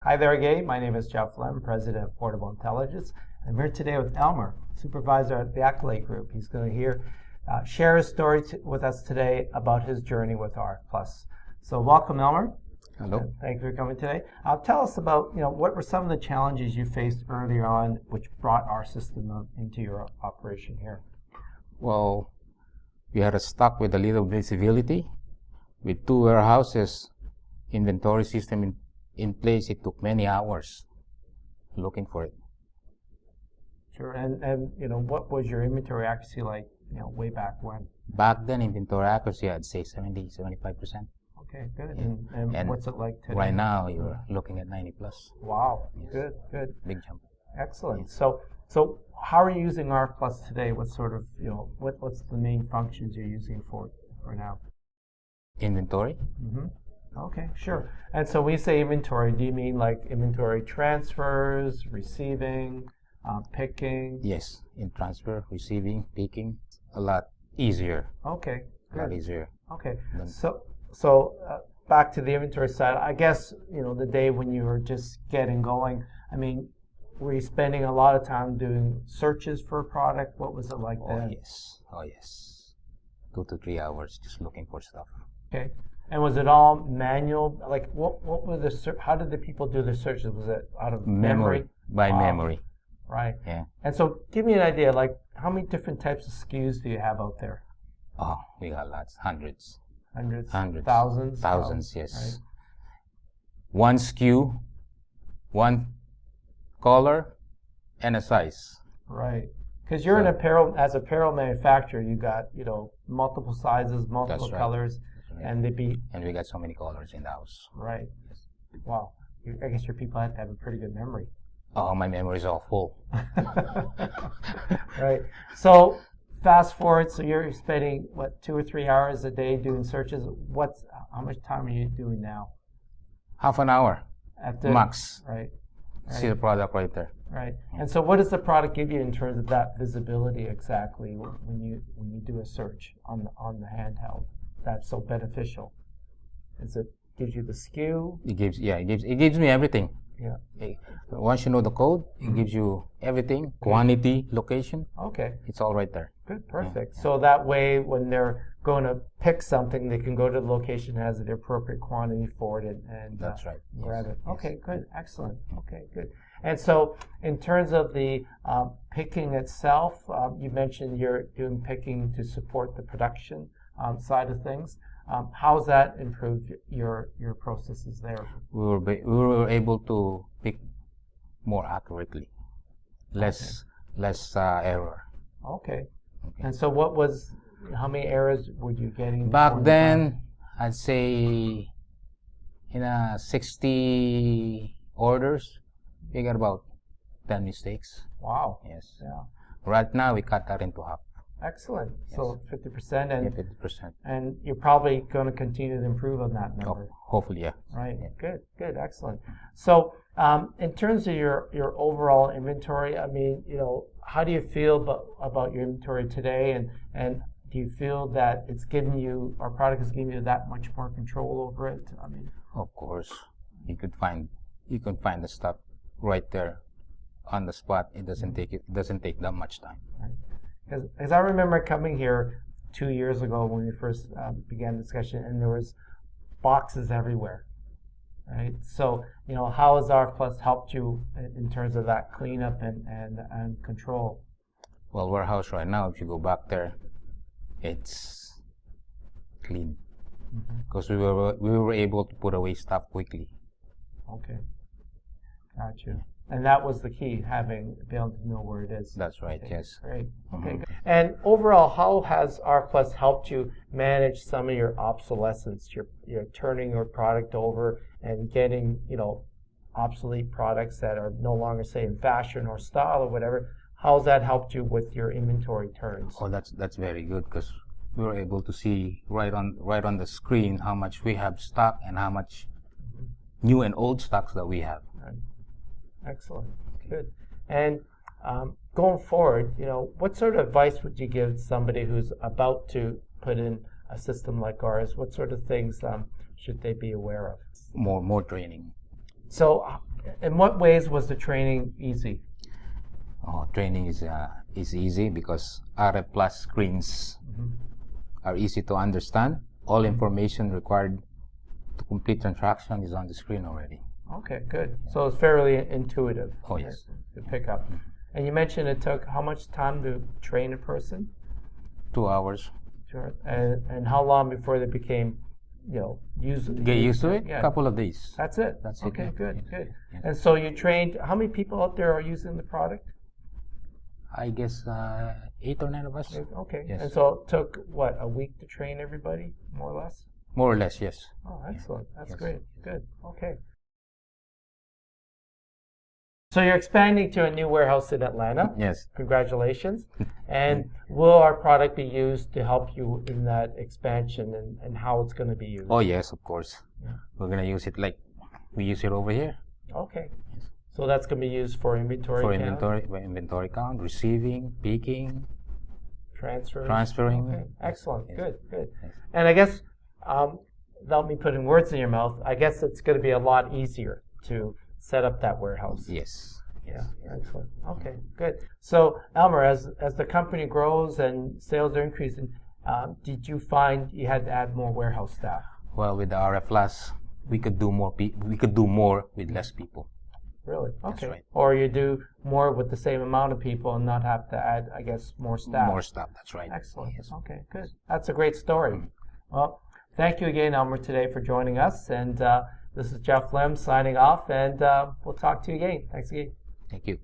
Hi there again. My name is Jeff Lem, President of Portable Intelligence. I'm here today with Elmer, Supervisor at the Accolade Group. He's going to share his story with us today about his journey with RF+. So welcome, Elmer. Hello. Thank you for coming today. Tell us about, what were some of the challenges you faced earlier on which brought our system into your operation here? Well, we had a stock with a little visibility. With 2 warehouses, inventory system in place, it took many hours looking for it. Sure. And what was your inventory accuracy like, way back when? Back then, inventory accuracy, I'd say 70, 75%. Okay, good. Yeah. And what's it like today? Right now, you're looking at 90 plus. Wow. Yes. Good. Big jump. Excellent. Yes. So how are you using RF+ today? What sort of, what's the main functions you're using for now? Inventory? Mm-hmm. Okay, sure. And so when you say inventory, do you mean like inventory transfers, receiving, picking? Yes, in transfer, receiving, picking, a lot easier. Okay, A lot good. easier. Okay, so back to the inventory side, I guess, the day when you were just getting going, were you spending a lot of time doing searches for a product? What was it like then? Oh yes. 2 to 3 hours just looking for stuff. Okay. And was it all manual? Like, what were how did the people do the searches? Was it out of memory? By memory. Right. Yeah. And so give me an idea, like, how many different types of SKUs do you have out there? Oh, we got lots, hundreds. Hundreds? Hundreds. Thousands? Thousands, yes. Right. One SKU, one color, and a size. Right. Because you're as apparel manufacturer, you got, multiple sizes, multiple That's right. colors, Right. and we got so many colors in the house. right. Wow. I guess your people have to have a pretty good memory. Oh, my memory is all full. Right. So fast forward, so you're spending, 2 or 3 hours a day doing searches. How much time are you doing now? Half an hour, max. Right. See the product right there. Right. And so what does the product give you in terms of that visibility exactly when you do a search on the handheld that's so beneficial? Gives you the SKU? It gives me everything. Yeah. Once you know the code, it gives you everything, quantity, location. Okay. It's all right there. Good. Perfect. Yeah. So that way, when they're going to pick something, they can go to the location that has the appropriate quantity for it and that's right. Grab it. Yes. Okay. Good. Excellent. Okay. Good. And so, in terms of the picking itself, you mentioned you're doing picking to support the production side of things. How's that improved your processes there? We were able to pick more accurately, less error. Okay. And so, how many errors were you getting? Back then, I'd say in 60 orders, we got about 10 mistakes. Wow. Yes. Yeah. Right now, we cut that into half. Excellent. Yes. So 50%, and 50%. And you're probably going to continue to improve on that number. Hopefully, yeah. Right. Yeah. Good. Excellent. So, in terms of your overall inventory, how do you feel about your inventory today, and do you feel that our product is giving you that much more control over it? Of course, you can find the stuff right there on the spot. It doesn't take that much time. Right. Because I remember coming here 2 years ago when we first began the discussion, and there was boxes everywhere, right? So, how has RF+ helped you in terms of that cleanup and control? Well, warehouse right now, if you go back there, it's clean because we were able to put away stuff quickly. Okay, gotcha. And that was the key, be able to know where it is. That's right, okay, yes. Great. Okay, good. And overall, how has RF+ helped you manage some of your obsolescence? You're turning your product over and getting, obsolete products that are no longer, say, in fashion or style or whatever. How's that helped you with your inventory turns? Oh, that's very good because we were able to see right on the screen how much we have stock and how much new and old stocks that we have. Right. Excellent. Good. And going forward, what sort of advice would you give somebody who's about to put in a system like ours? What sort of things should they be aware of? More training. So, in what ways was the training easy? Training is easy because RF Plus screens are easy to understand. All information required to complete transaction is on the screen already. Okay, good. So it's fairly intuitive. Oh, yes. To pick up. And you mentioned it took how much time to train a person? 2 hours. Sure. And how long before they became, Get used to it? Yeah. A couple of days. That's it? That's okay, it. good, Yeah. good. Yeah. And so you trained, how many people out there are using the product? I guess 8 or 9 of us. Okay. Yes. And so it took, what, a week to train everybody, more or less? More or less, yes. Oh, excellent. That's Yes. great. Good. Okay. So you're expanding to a new warehouse in Atlanta. Yes. Congratulations. And will our product be used to help you in that expansion and how it's going to be used? Oh, yes, of course. Yeah. We're going to use it like we use it over here. Okay. So that's going to be used for inventory count? Inventory count, receiving, picking, transferring. Okay. Excellent. Yes. Good, good. Yes. And I guess, without me putting words in your mouth, I guess it's going to be a lot easier to set up that warehouse. Yes. Yeah, excellent. Okay, good. So, Elmer, as the company grows and sales are increasing, did you find you had to add more warehouse staff? Well, with the RF Plus, we could do more. We could do more with less people. Really? Okay. That's right. Or you do more with the same amount of people and not have to add, I guess, more staff. More staff. That's right. Excellent. Yes. Okay, good. That's a great story. Well, thank you again, Elmer, today for joining us. And this is Jeff Lim signing off, and we'll talk to you again. Thanks again. Thank you.